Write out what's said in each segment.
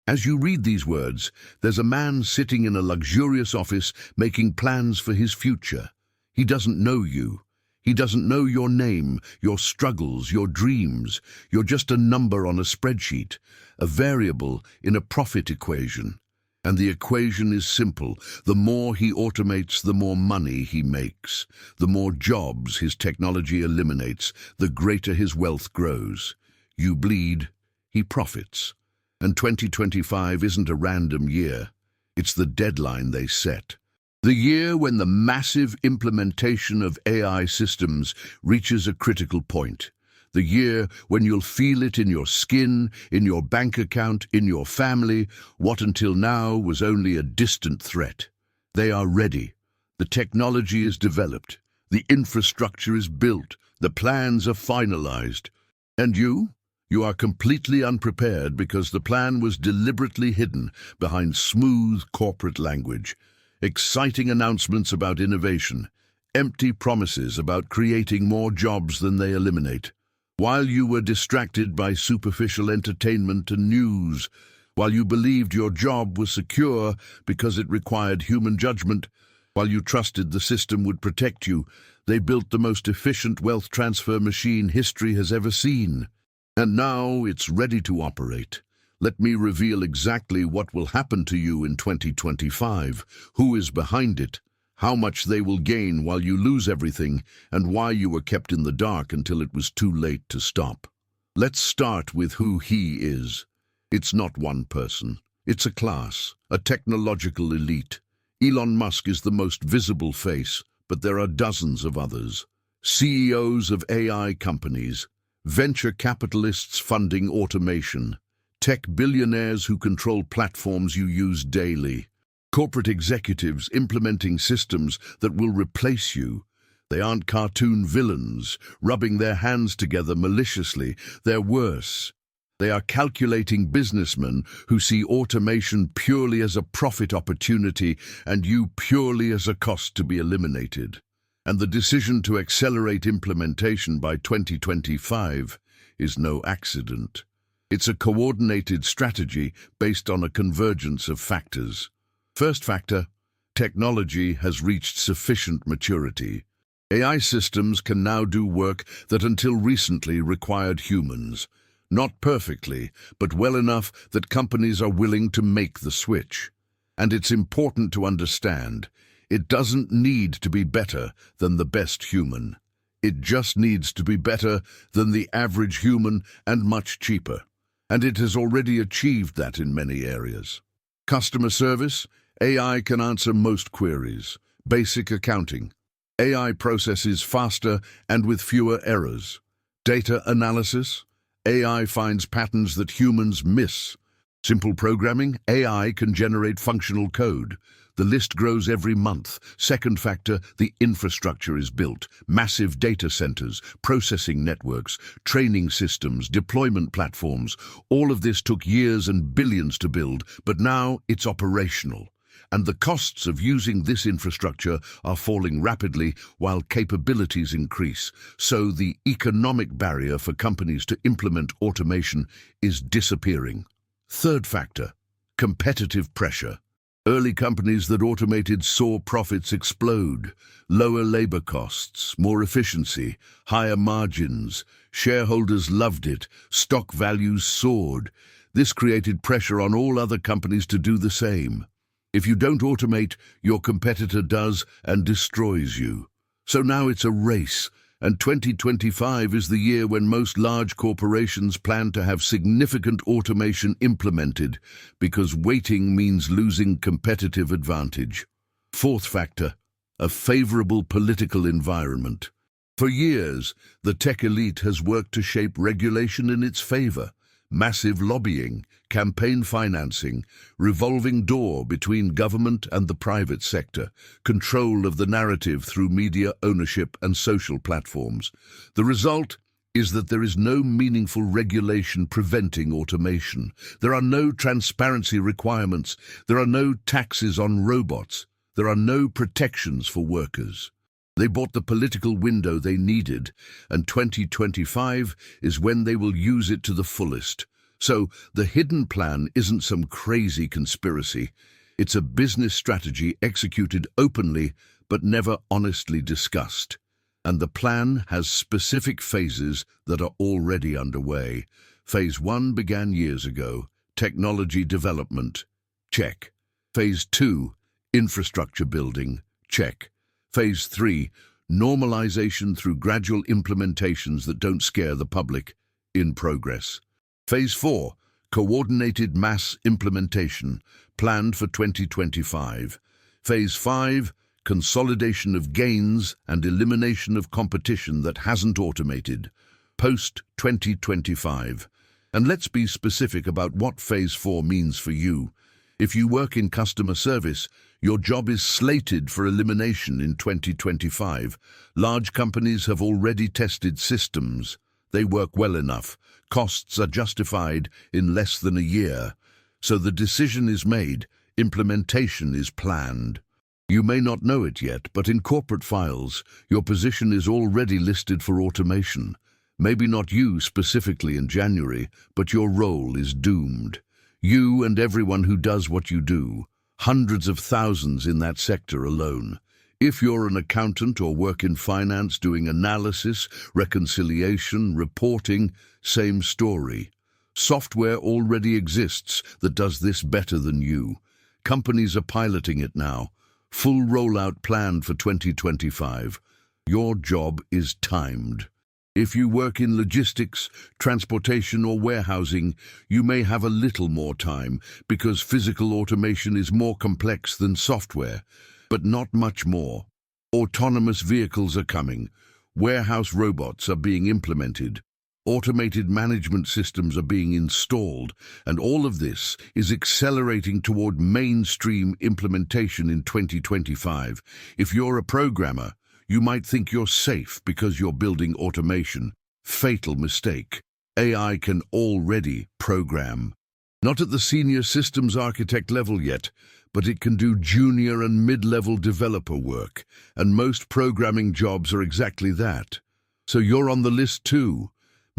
As you read these words, there's a man sitting in a luxurious office making plans for his future. He doesn't know you. He doesn't know your name, your struggles, your dreams. You're just a number on a spreadsheet, a variable in a profit equation. And the equation is simple. The more he automates, the more money he makes. The more jobs his technology eliminates, the greater his wealth grows. You bleed, he profits. And 2025 isn't a random year. It's the deadline they set. The year when the massive implementation of AI systems reaches a critical point. The year when you'll feel it in your skin, in your bank account, in your family, what until now was only a distant threat. They are ready. The technology is developed. The infrastructure is built. The plans are finalized. And you? You are completely unprepared because the plan was deliberately hidden behind smooth corporate language. Exciting announcements about innovation, empty promises about creating more jobs than they eliminate. While you were distracted by superficial entertainment and news, while you believed your job was secure because it required human judgment, while you trusted the system would protect you, they built the most efficient wealth transfer machine history has ever seen. And now it's ready to operate. Let me reveal exactly what will happen to you in 2025, who is behind it, how much they will gain while you lose everything, and why you were kept in the dark until it was too late to stop. Let's start with who he is. It's not one person. It's a class, a technological elite. Elon Musk is the most visible face, but there are dozens of others. CEOs of AI companies, venture capitalists funding automation, tech billionaires who control platforms you use daily, corporate executives implementing systems that will replace you. They aren't cartoon villains, rubbing their hands together maliciously. They're worse. They are calculating businessmen who see automation purely as a profit opportunity and you purely as a cost to be eliminated. And the decision to accelerate implementation by 2025 is no accident. It's a coordinated strategy based on a convergence of factors. First factor, technology has reached sufficient maturity. AI systems can now do work that until recently required humans. Not perfectly, but well enough that companies are willing to make the switch. And it's important to understand, it doesn't need to be better than the best human. It just needs to be better than the average human and much cheaper. And it has already achieved that in many areas. Customer service, AI can answer most queries. Basic accounting, AI processes faster and with fewer errors. Data analysis, AI finds patterns that humans miss. Simple programming, AI can generate functional code. The list grows every month. Second factor, the infrastructure is built. Massive data centers, processing networks, training systems, deployment platforms. All of this took years and billions to build, but now it's operational. And the costs of using this infrastructure are falling rapidly while capabilities increase. So the economic barrier for companies to implement automation is disappearing. Third factor, competitive pressure. Early companies that automated saw profits explode. Lower labor costs, more efficiency, higher margins. Shareholders loved it. Stock values soared. This created pressure on all other companies to do the same. If you don't automate, your competitor does and destroys you. So now it's a race, and 2025 is the year when most large corporations plan to have significant automation implemented because waiting means losing competitive advantage. Fourth factor, a favorable political environment. For years, the tech elite has worked to shape regulation in its favor. Massive lobbying, campaign financing, revolving door between government and the private sector, control of the narrative through media ownership and social platforms. The result is that there is no meaningful regulation preventing automation. There are no transparency requirements. There are no taxes on robots. There are no protections for workers. They bought the political window they needed, and 2025 is when they will use it to the fullest. So the hidden plan isn't some crazy conspiracy. It's a business strategy executed openly but never honestly discussed. And the plan has specific phases that are already underway. Phase 1 began years ago, technology development, check. Phase 2, infrastructure building, check. Phase 3, normalization through gradual implementations that don't scare the public, in progress. Phase 4, coordinated mass implementation, planned for 2025. Phase 5, consolidation of gains and elimination of competition that hasn't automated, post-2025. And let's be specific about what Phase 4 means for you. If you work in customer service, your job is slated for elimination in 2025. Large companies have already tested systems. They work well enough. Costs are justified in less than a year. So the decision is made. Implementation is planned. You may not know it yet, but in corporate files, your position is already listed for automation. Maybe not you specifically in January, but your role is doomed. You and everyone who does what you do, hundreds of thousands in that sector alone. If you're an accountant or work in finance doing analysis, reconciliation, reporting, same story. Software already exists that does this better than you. Companies are piloting it now. Full rollout planned for 2025. Your job is timed. If you work in logistics, transportation or warehousing, you may have a little more time because physical automation is more complex than software, but not much more. Autonomous vehicles are coming. Warehouse robots are being implemented. Automated management systems are being installed, and all of this is accelerating toward mainstream implementation in 2025. If you're a programmer, you might think you're safe because you're building automation. Fatal mistake. AI can already program. Not at the senior systems architect level yet, but it can do junior and mid-level developer work, and most programming jobs are exactly that. So you're on the list too.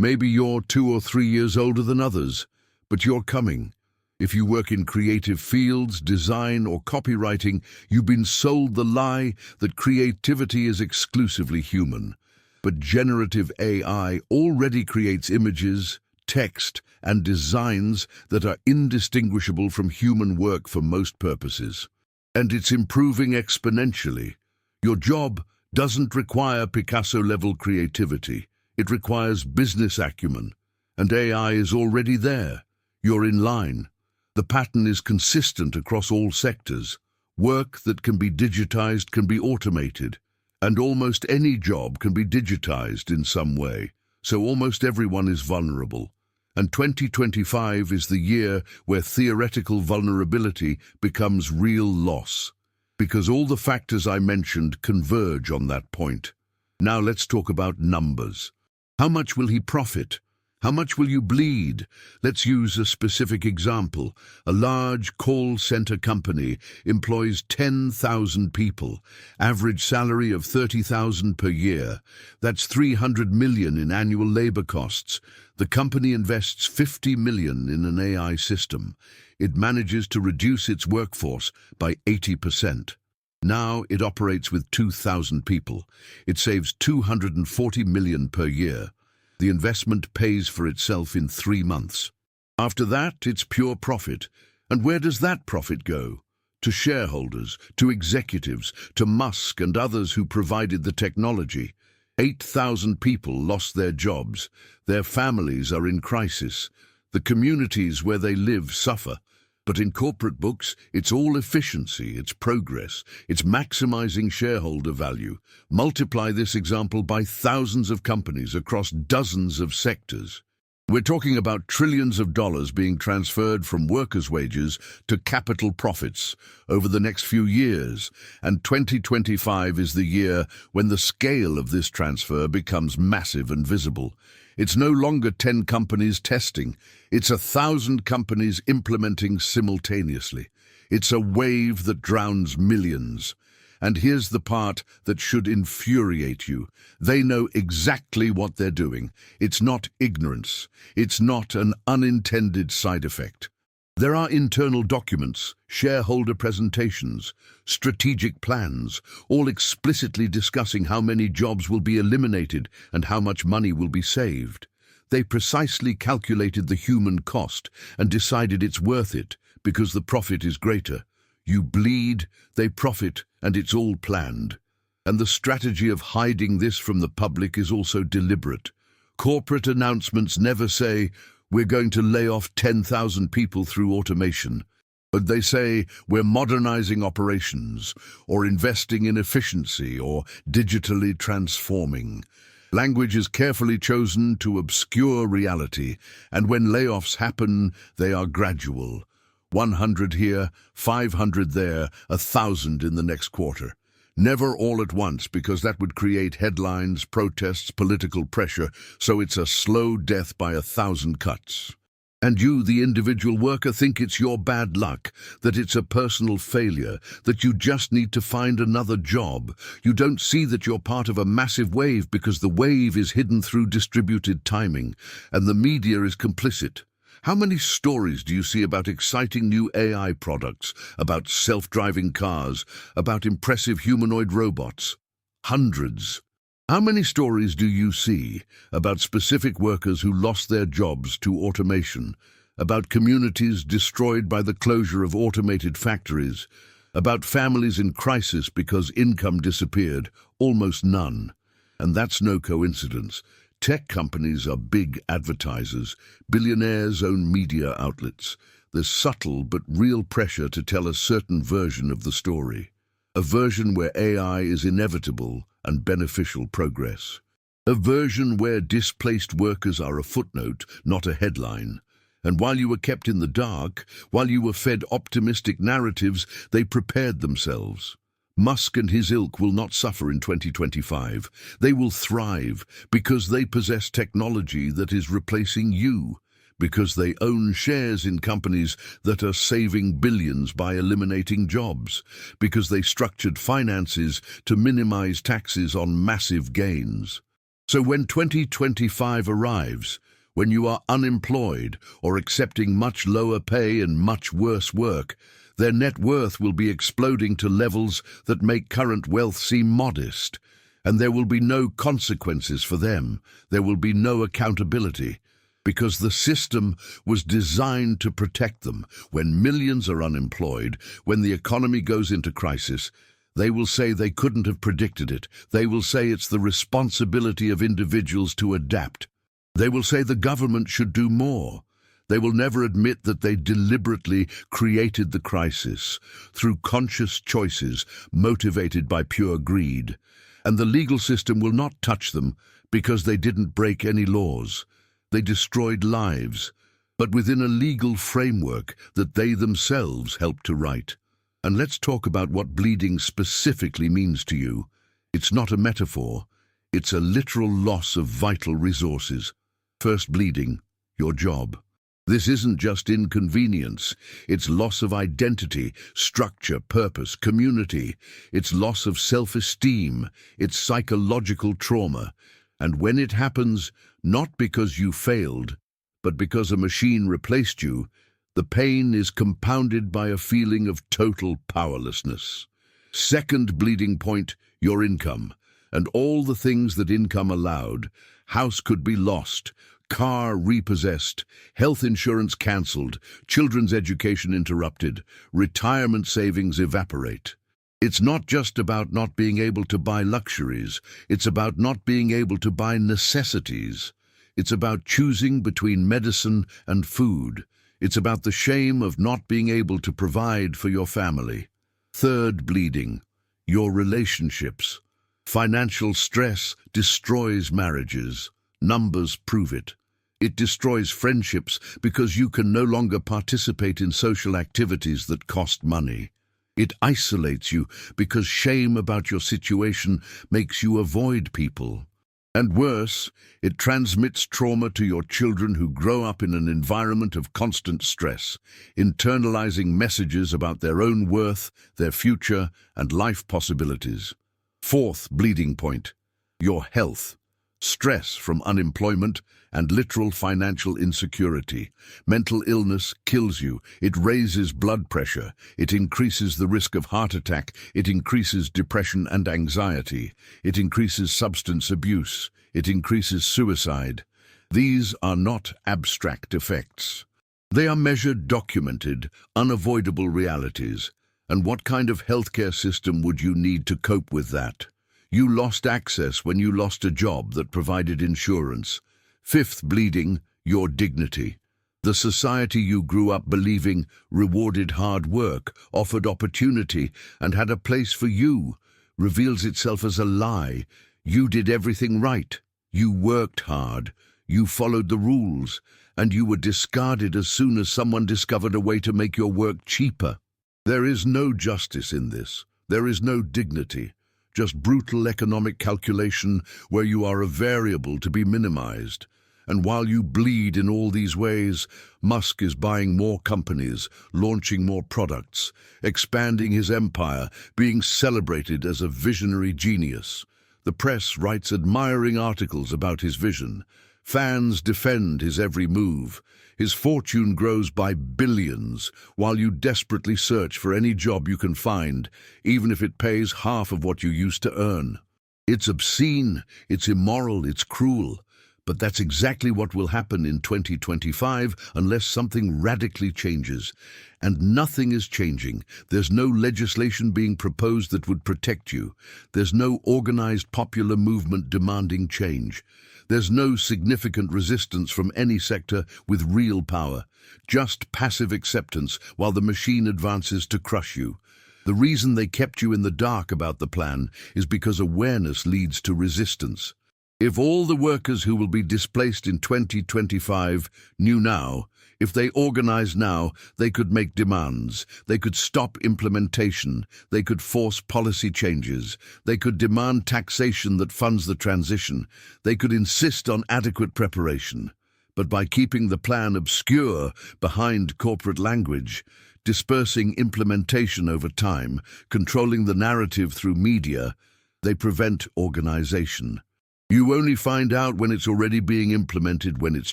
Maybe you're 2 or 3 years older than others, but you're coming. If you work in creative fields, design or copywriting, you've been sold the lie that creativity is exclusively human. But generative AI already creates images, text, and designs that are indistinguishable from human work for most purposes. And it's improving exponentially. Your job doesn't require Picasso-level creativity. It requires business acumen, and AI is already there. You're in line. The pattern is consistent across all sectors. Work that can be digitized can be automated, and almost any job can be digitized in some way, so almost everyone is vulnerable. And 2025 is the year where theoretical vulnerability becomes real loss, because all the factors I mentioned converge on that point. Now let's talk about numbers. How much will he profit? How much will you bleed? Let's use a specific example. A large call center company employs 10,000 people, average salary of 30,000 per year. That's 300 million in annual labor costs. The company invests 50 million in an AI system. It manages to reduce its workforce by 80%. Now it operates with 2,000 people. It saves 240 million per year. The investment pays for itself in 3 months. After that, it's pure profit. And where does that profit go? To shareholders, to executives, to Musk and others who provided the technology. 8,000 people lost their jobs. Their families are in crisis. The communities where they live suffer. But in corporate books, it's all efficiency, it's progress, it's maximizing shareholder value. Multiply this example by thousands of companies across dozens of sectors. We're talking about trillions of dollars being transferred from workers' wages to capital profits over the next few years, and 2025 is the year when the scale of this transfer becomes massive and visible. It's no longer 10 companies testing, it's 1,000 companies implementing simultaneously. It's a wave that drowns millions. And here's the part that should infuriate you. They know exactly what they're doing. It's not ignorance. It's not an unintended side effect. There are internal documents, shareholder presentations, strategic plans, all explicitly discussing how many jobs will be eliminated and how much money will be saved. They precisely calculated the human cost and decided it's worth it because the profit is greater. You bleed, they profit, and it's all planned. And the strategy of hiding this from the public is also deliberate. Corporate announcements never say, "We're going to lay off 10,000 people through automation." But they say, "We're modernizing operations," or investing in efficiency, or digitally transforming. Language is carefully chosen to obscure reality, and when layoffs happen, they are gradual. 100 here, 500 there, 1,000 in the next quarter. Never all at once, because that would create headlines, protests, political pressure, so it's a slow death by 1,000 cuts. And you, the individual worker, think it's your bad luck, that it's a personal failure, that you just need to find another job. You don't see that you're part of a massive wave because the wave is hidden through distributed timing, and the media is complicit. How many stories do you see about exciting new AI products, about self-driving cars, about impressive humanoid robots? Hundreds. How many stories do you see about specific workers who lost their jobs to automation, about communities destroyed by the closure of automated factories, about families in crisis because income disappeared? Almost none. And that's no coincidence. Tech companies are big advertisers. Billionaires own media outlets. There's subtle but real pressure to tell a certain version of the story. A version where AI is inevitable and beneficial progress. A version where displaced workers are a footnote, not a headline. And while you were kept in the dark, while you were fed optimistic narratives, they prepared themselves. Musk and his ilk will not suffer in 2025. They will thrive because they possess technology that is replacing you, because they own shares in companies that are saving billions by eliminating jobs, because they structured finances to minimize taxes on massive gains. So when 2025 arrives, when you are unemployed or accepting much lower pay and much worse work, their net worth will be exploding to levels that make current wealth seem modest. And there will be no consequences for them. There will be no accountability, because the system was designed to protect them. When millions are unemployed, when the economy goes into crisis, they will say they couldn't have predicted it. They will say it's the responsibility of individuals to adapt. They will say the government should do more. They will never admit that they deliberately created the crisis through conscious choices motivated by pure greed. And the legal system will not touch them because they didn't break any laws. They destroyed lives, but within a legal framework that they themselves helped to write. And let's talk about what bleeding specifically means to you. It's not a metaphor. It's a literal loss of vital resources. First, bleeding, your job. This isn't just inconvenience. It's loss of identity, structure, purpose, community. It's loss of self-esteem. It's psychological trauma. And when it happens, not because you failed, but because a machine replaced you, the pain is compounded by a feeling of total powerlessness. Second bleeding point, your income, and all the things that income allowed. House could be lost, car repossessed, health insurance cancelled, children's education interrupted, retirement savings evaporate. It's not just about not being able to buy luxuries. It's about not being able to buy necessities. It's about choosing between medicine and food. It's about the shame of not being able to provide for your family. Third bleeding, your relationships. Financial stress destroys marriages. Numbers prove it. It destroys friendships because you can no longer participate in social activities that cost money. It isolates you because shame about your situation makes you avoid people. And worse, it transmits trauma to your children who grow up in an environment of constant stress, internalizing messages about their own worth, their future, and life possibilities. Fourth bleeding point, your health. Stress from unemployment and literal financial insecurity. Mental illness kills you. It raises blood pressure. It increases the risk of heart attack. It increases depression and anxiety. It increases substance abuse. It increases suicide. These are not abstract effects. They are measured, documented, unavoidable realities. And what kind of healthcare system would you need to cope with that? You lost access when you lost a job that provided insurance. Fifth bleeding, your dignity. The society you grew up believing rewarded hard work, offered opportunity, and had a place for you, reveals itself as a lie. You did everything right. You worked hard. You followed the rules, and you were discarded as soon as someone discovered a way to make your work cheaper. There is no justice in this. There is no dignity. Just brutal economic calculation where you are a variable to be minimized. And while you bleed in all these ways, Musk is buying more companies, launching more products, expanding his empire, being celebrated as a visionary genius. The press writes admiring articles about his vision. Fans defend his every move. His fortune grows by billions, while you desperately search for any job you can find, even if it pays half of what you used to earn. It's obscene, it's immoral, it's cruel. But that's exactly what will happen in 2025 unless something radically changes. And nothing is changing. There's no legislation being proposed that would protect you. There's no organized popular movement demanding change. There's no significant resistance from any sector with real power, just passive acceptance while the machine advances to crush you. The reason they kept you in the dark about the plan is because awareness leads to resistance. If all the workers who will be displaced in 2025 knew now, if they organized now, they could make demands, they could stop implementation, they could force policy changes, they could demand taxation that funds the transition, they could insist on adequate preparation. But by keeping the plan obscure behind corporate language, dispersing implementation over time, controlling the narrative through media, they prevent organization. You only find out when it's already being implemented, when it's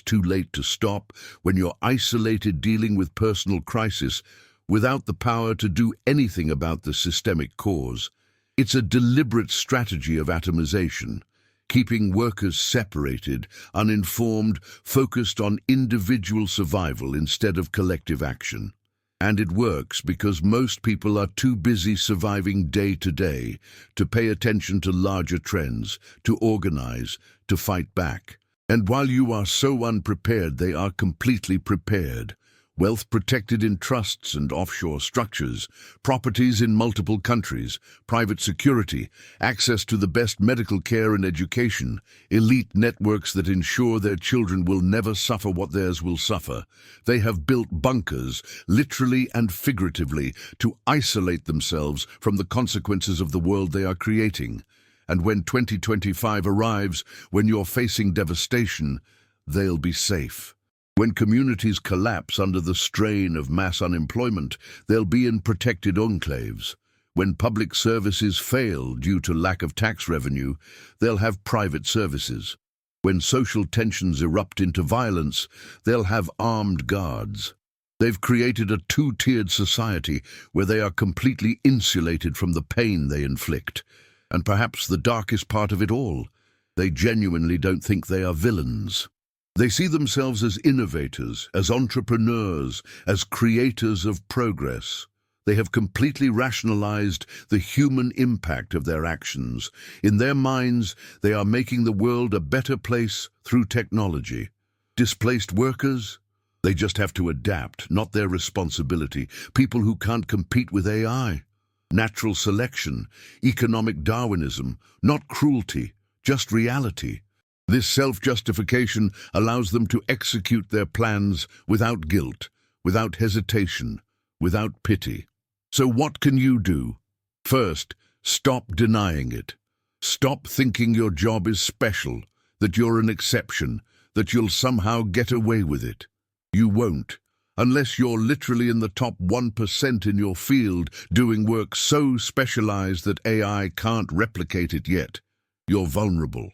too late to stop, when you're isolated dealing with personal crisis without the power to do anything about the systemic cause. It's a deliberate strategy of atomization, keeping workers separated, uninformed, focused on individual survival instead of collective action. And it works because most people are too busy surviving day to day to pay attention to larger trends, to organize, to fight back. And while you are so unprepared, they are completely prepared. Wealth protected in trusts and offshore structures, properties in multiple countries, private security, access to the best medical care and education, elite networks that ensure their children will never suffer what theirs will suffer. They have built bunkers, literally and figuratively, to isolate themselves from the consequences of the world they are creating. And when 2025 arrives, when you're facing devastation, they'll be safe. When communities collapse under the strain of mass unemployment, they'll be in protected enclaves. When public services fail due to lack of tax revenue, they'll have private services. When social tensions erupt into violence, they'll have armed guards. They've created a two-tiered society where they are completely insulated from the pain they inflict. And perhaps the darkest part of it all, they genuinely don't think they are villains. They see themselves as innovators, as entrepreneurs, as creators of progress. They have completely rationalized the human impact of their actions. In their minds, they are making the world a better place through technology. Displaced workers? They just have to adapt, not their responsibility. People who can't compete with AI. Natural selection, economic Darwinism, not cruelty, just reality. This self-justification allows them to execute their plans without guilt, without hesitation, without pity. So what can you do? First, stop denying it. Stop thinking your job is special, that you're an exception, that you'll somehow get away with it. You won't, unless you're literally in the top 1% in your field, doing work so specialized that AI can't replicate it yet. You're vulnerable.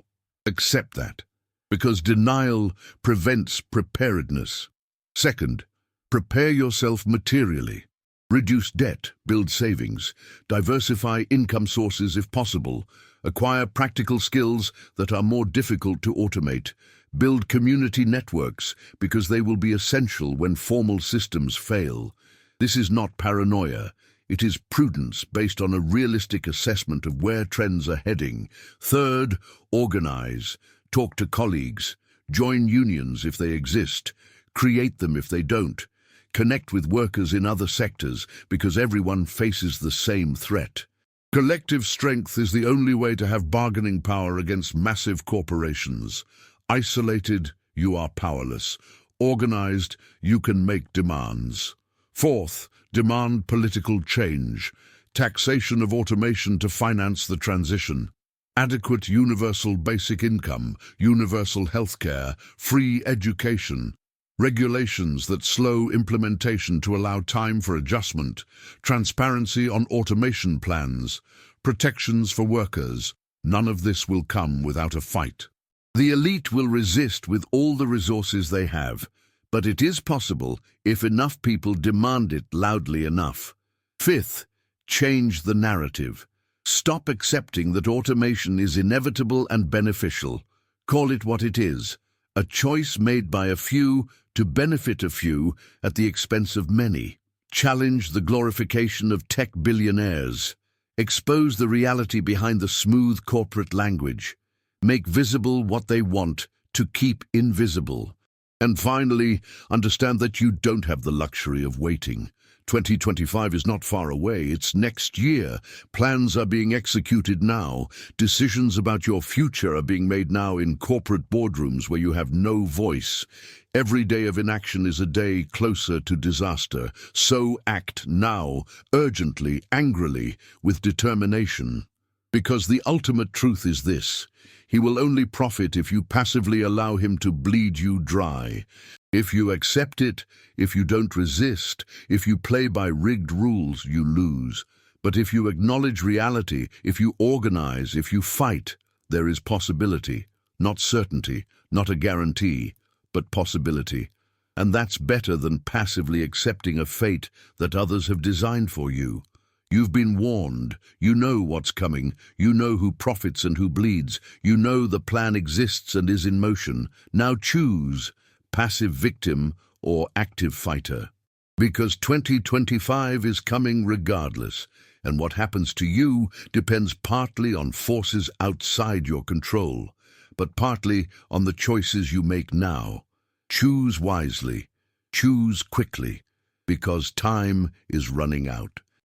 Accept that, because denial prevents preparedness. Second, prepare yourself materially. Reduce debt, build savings, diversify income sources if possible, acquire practical skills that are more difficult to automate, build community networks because they will be essential when formal systems fail. This is not paranoia. It is prudence based on a realistic assessment of where trends are heading. Third, organize. Talk to colleagues. Join unions if they exist. Create them if they don't. Connect with workers in other sectors because everyone faces the same threat. Collective strength is the only way to have bargaining power against massive corporations. Isolated, you are powerless. Organized, you can make demands. Fourth, demand political change. Taxation of automation to finance the transition. Adequate universal basic income, universal healthcare, free education. Regulations that slow implementation to allow time for adjustment, transparency on automation plans, protections for workers. None of this will come without a fight. The elite will resist with all the resources they have, but it is possible if enough people demand it loudly enough. Fifth, change the narrative. Stop accepting that automation is inevitable and beneficial. Call it what it is, a choice made by a few to benefit a few at the expense of many. Challenge the glorification of tech billionaires. Expose the reality behind the smooth corporate language. Make visible what they want to keep invisible. And finally, understand that you don't have the luxury of waiting. 2025 is not far away, it's next year. Plans are being executed now. Decisions about your future are being made now in corporate boardrooms where you have no voice. Every day of inaction is a day closer to disaster. So act now, urgently, angrily, with determination. Because the ultimate truth is this: he will only profit if you passively allow him to bleed you dry. If you accept it, if you don't resist, if you play by rigged rules, you lose. But if you acknowledge reality, if you organize, if you fight, there is possibility, not certainty, not a guarantee, but possibility. And that's better than passively accepting a fate that others have designed for you. You've been warned. You know what's coming. You know who profits and who bleeds. You know the plan exists and is in motion. Now choose, passive victim or active fighter. Because 2025 is coming regardless, and what happens to you depends partly on forces outside your control, but partly on the choices you make now. Choose wisely. Choose quickly, because time is running out.